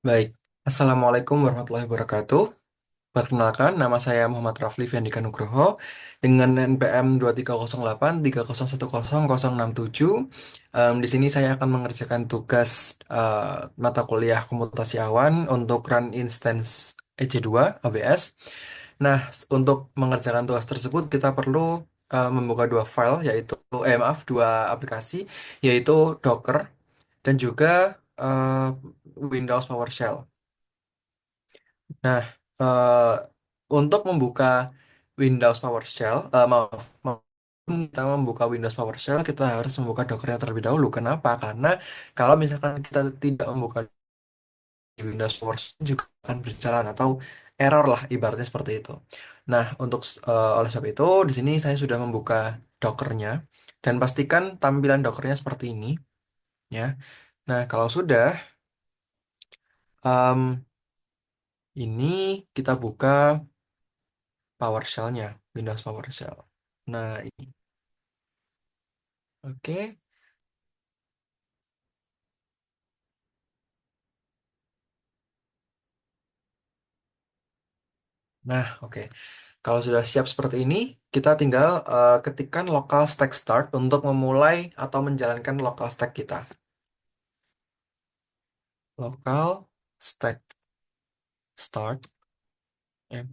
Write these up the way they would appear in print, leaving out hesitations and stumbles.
Baik, Assalamualaikum warahmatullahi wabarakatuh. Perkenalkan, nama saya Muhammad Rafli Fendi Nugroho dengan NPM 23083011067. Di sini saya akan mengerjakan tugas mata kuliah komputasi awan untuk run instance EC2 AWS. Nah, untuk mengerjakan tugas tersebut kita perlu membuka dua file, yaitu maaf, dua aplikasi, yaitu Docker dan juga Windows PowerShell. Nah, eh, untuk membuka Windows PowerShell, maaf, kita membuka Windows PowerShell, kita harus membuka Dockernya terlebih dahulu. Kenapa? Karena kalau misalkan kita tidak membuka di Windows PowerShell juga akan berjalan atau error lah, ibaratnya seperti itu. Nah, oleh sebab itu, di sini saya sudah membuka Dockernya dan pastikan tampilan Dockernya seperti ini, ya. Nah, kalau sudah, em, ini kita buka PowerShell-nya, Windows PowerShell. Nah, oke. Nah, oke. Kalau sudah siap seperti ini, kita tinggal ketikkan local stack start untuk memulai atau menjalankan local stack kita. Local stack start. Ya,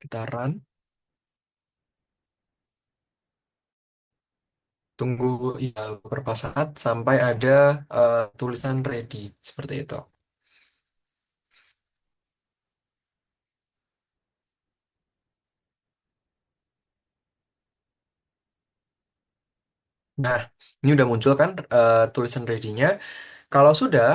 kita run. Tunggu ya beberapa saat sampai ada tulisan ready seperti itu. Nah, ini udah muncul kan tulisan ready-nya. Kalau sudah,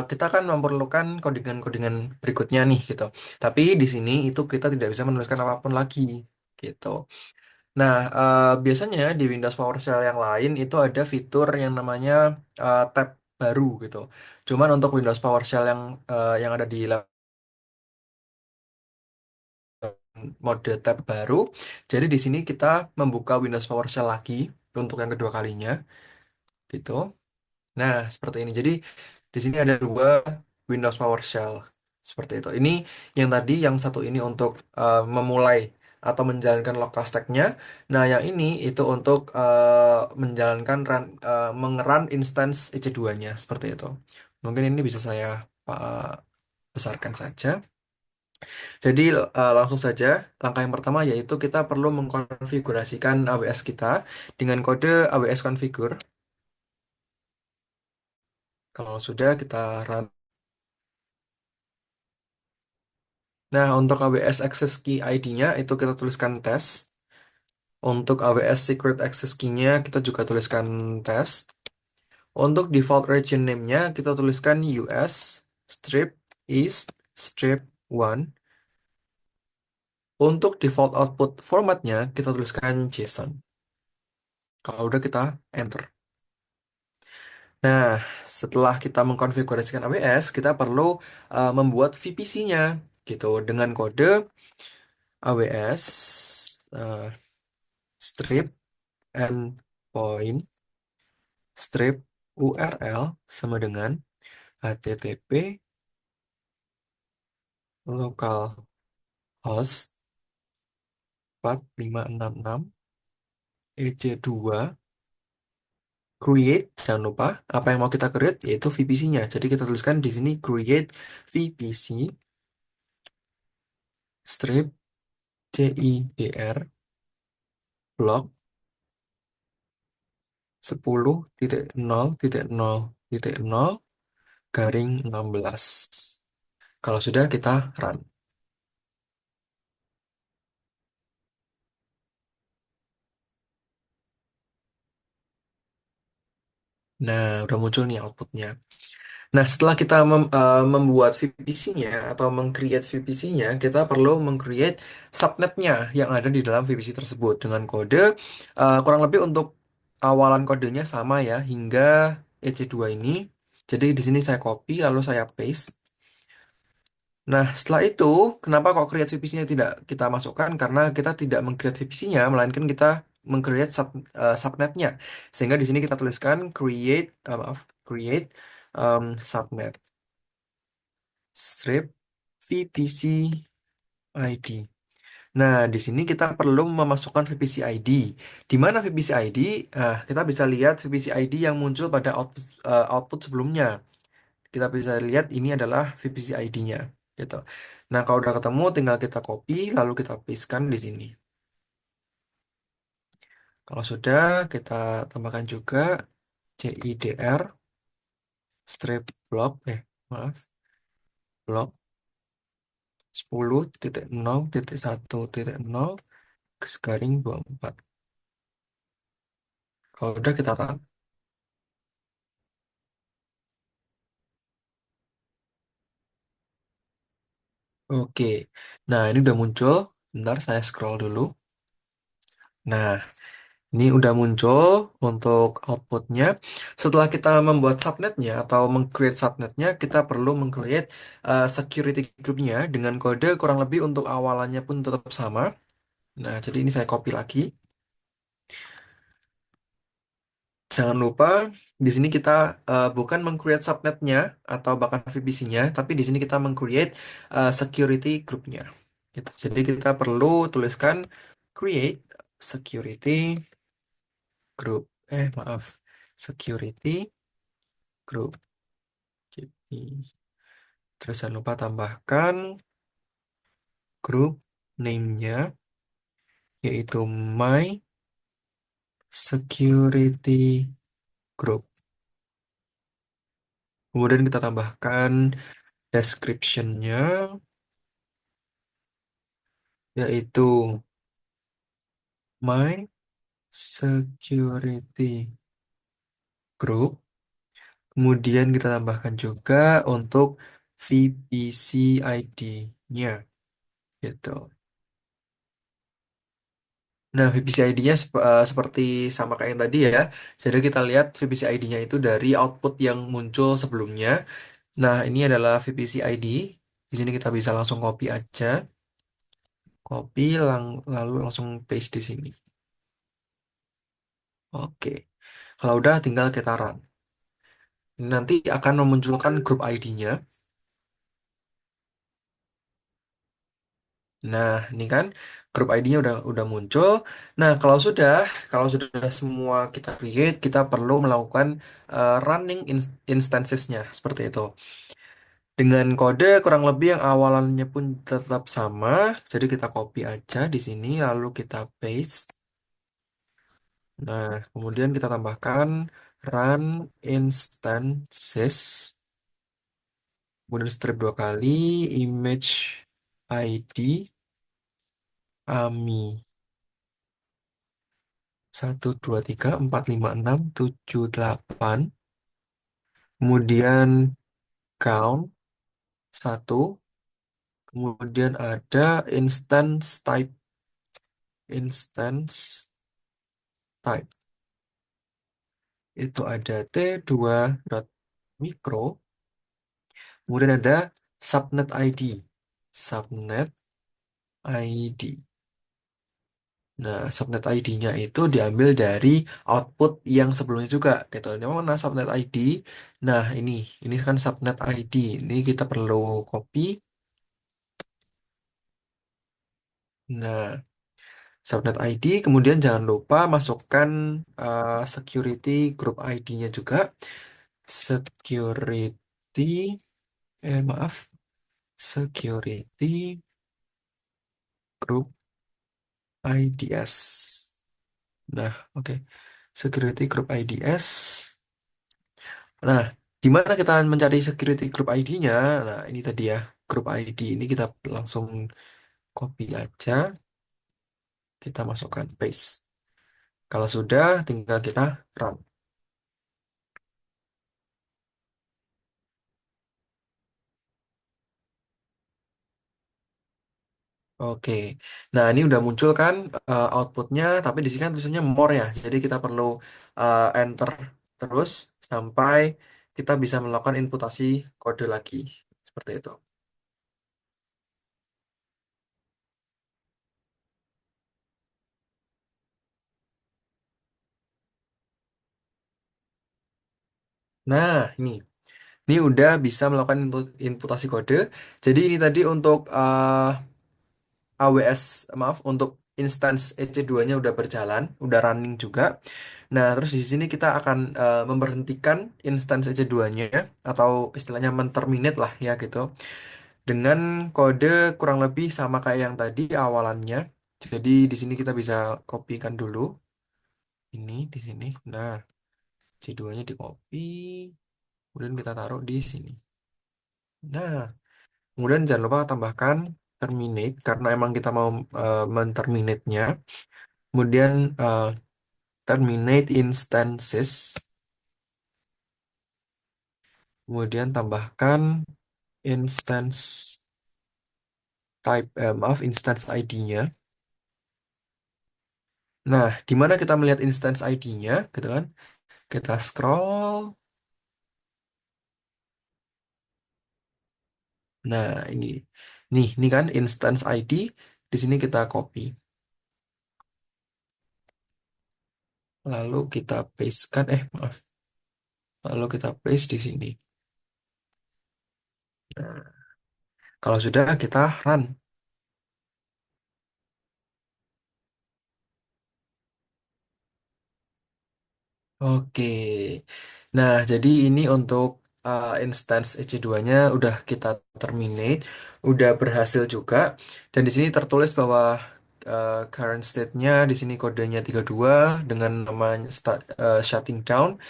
kita kan memerlukan codingan-codingan berikutnya nih gitu. Tapi di sini itu kita tidak bisa menuliskan apapun lagi gitu. Nah, biasanya di Windows PowerShell yang lain itu ada fitur yang namanya tab baru gitu. Cuman untuk Windows PowerShell yang ada di mode tab baru, jadi di sini kita membuka Windows PowerShell lagi untuk yang kedua kalinya gitu. Nah, seperti ini. Jadi di sini ada dua Windows PowerShell seperti itu. Ini yang tadi, yang satu ini untuk memulai atau menjalankan local stack-nya. Nah, yang ini itu untuk menjalankan mengerun instance EC2-nya seperti itu. Mungkin ini bisa saya uh, besarkan saja. Jadi langsung saja, langkah yang pertama yaitu kita perlu mengkonfigurasikan AWS kita dengan kode AWS configure. Kalau sudah kita run. Nah, untuk AWS Access Key ID-nya itu kita tuliskan test. Untuk AWS Secret Access Key-nya kita juga tuliskan test. Untuk default region name-nya kita tuliskan US strip east strip 1. Untuk default output formatnya kita tuliskan JSON. Kalau udah kita enter. Nah, setelah kita mengkonfigurasikan AWS, kita perlu membuat VPC-nya gitu dengan kode AWS strip endpoint strip URL sama dengan http localhost 4566 EC2 create. Jangan lupa apa yang mau kita create yaitu VPC-nya. Jadi kita tuliskan di sini create VPC strip CIDR block 10.0.0.0 garing 16. Kalau sudah kita run. Nah, udah muncul nih outputnya. Nah, setelah kita membuat VPC-nya atau meng-create VPC-nya, kita perlu meng-create subnetnya yang ada di dalam VPC tersebut dengan kode kurang lebih untuk awalan kodenya sama ya hingga EC2 ini. Jadi di sini saya copy lalu saya paste. Nah, setelah itu, kenapa kok create VPC-nya tidak kita masukkan? Karena kita tidak meng-create VPC-nya, melainkan kita meng-create subnetnya. Sehingga di sini kita tuliskan create, maaf, create subnet strip VPC ID. Nah, di sini kita perlu memasukkan VPC ID. Di mana VPC ID? Nah, kita bisa lihat VPC ID yang muncul pada output sebelumnya. Kita bisa lihat ini adalah VPC ID-nya, gitu. Nah, kalau udah ketemu, tinggal kita copy, lalu kita pastekan di sini. Kalau sudah, kita tambahkan juga CIDR strip block, maaf, block 10.0.1.0 garing 24. Kalau udah kita run. Oke. Nah, ini udah muncul. Bentar, saya scroll dulu. Nah, ini udah muncul untuk outputnya. Setelah kita membuat subnetnya atau meng-create subnetnya, kita perlu meng-create security groupnya dengan kode kurang lebih untuk awalannya pun tetap sama. Nah, jadi ini saya copy lagi. Jangan lupa di sini kita bukan meng-create subnetnya atau bahkan VPC-nya, tapi di sini kita meng-create security groupnya. Gitu. Jadi kita perlu tuliskan create security group. Maaf, security group. Jadi, terus jangan lupa tambahkan grup name-nya yaitu my security group. Kemudian kita tambahkan description-nya yaitu my security group. Kemudian kita tambahkan juga untuk VPC ID-nya gitu. Nah, VPC ID-nya seperti sama kayak yang tadi ya. Jadi kita lihat VPC ID-nya itu dari output yang muncul sebelumnya. Nah, ini adalah VPC ID. Di sini kita bisa langsung copy aja. Copy lalu langsung paste di sini. Oke. Kalau udah tinggal kita run. Nanti akan memunculkan grup ID-nya. Nah, ini kan grup ID-nya udah muncul. Nah, kalau sudah semua kita create, kita perlu melakukan running instances-nya seperti itu. Dengan kode kurang lebih yang awalannya pun tetap sama. Jadi kita copy aja di sini lalu kita paste. Nah, kemudian kita tambahkan run instances. Kemudian strip dua kali image ID AMI 1 2 3 4 5 6 7 8. Kemudian count satu. Kemudian ada instance type itu ada t2.micro. Kemudian ada subnet ID. Subnet ID. Nah, subnet ID-nya itu diambil dari output yang sebelumnya juga, gitu. Ini mana subnet ID? Nah, ini kan subnet ID. Ini kita perlu copy. Nah, subnet ID. Kemudian jangan lupa masukkan security group ID-nya juga. Security, maaf, security group IDS. Nah, oke. Security group IDS. Nah, di mana kita mencari security group ID-nya? Nah, ini tadi ya, group ID ini kita langsung copy aja, kita masukkan paste. Kalau sudah, tinggal kita run. Oke, nah ini udah muncul kan outputnya, tapi di sini kan tulisannya more ya, jadi kita perlu enter terus sampai kita bisa melakukan inputasi kode lagi, seperti itu. Nah, ini udah bisa melakukan inputasi kode. Jadi ini tadi untuk AWS, maaf, untuk instance EC2-nya udah berjalan, udah running juga. Nah, terus di sini kita akan memberhentikan instance EC2-nya atau istilahnya menterminate lah ya gitu. Dengan kode kurang lebih sama kayak yang tadi awalannya. Jadi di sini kita bisa kopikan dulu ini di sini. Nah, C2-nya di copy, kemudian kita taruh di sini. Nah, kemudian jangan lupa tambahkan terminate karena emang kita mau menterminate-nya. Kemudian terminate instances. Kemudian tambahkan instance type, maaf, instance ID-nya. Nah, di mana kita melihat instance ID-nya, gitu kan? Kita scroll. Nah, ini kan instance ID. Di sini kita copy. Lalu kita pastekan, maaf. Lalu kita paste di sini. Nah, kalau sudah kita run. Oke. Nah, jadi ini untuk instance EC2-nya udah kita terminate, udah berhasil juga. Dan di sini tertulis bahwa current state-nya di sini kodenya 32 dengan namanya shutting down.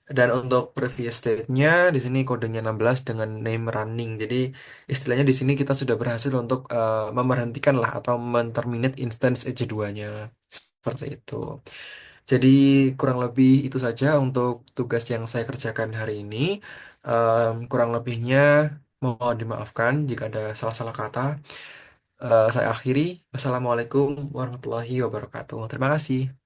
Dan untuk previous state-nya di sini kodenya 16 dengan name running. Jadi istilahnya di sini kita sudah berhasil untuk memberhentikan lah atau menterminate instance EC2-nya. Seperti itu. Jadi kurang lebih itu saja untuk tugas yang saya kerjakan hari ini. Kurang lebihnya mohon dimaafkan jika ada salah-salah kata. Saya akhiri. Wassalamualaikum warahmatullahi wabarakatuh. Terima kasih.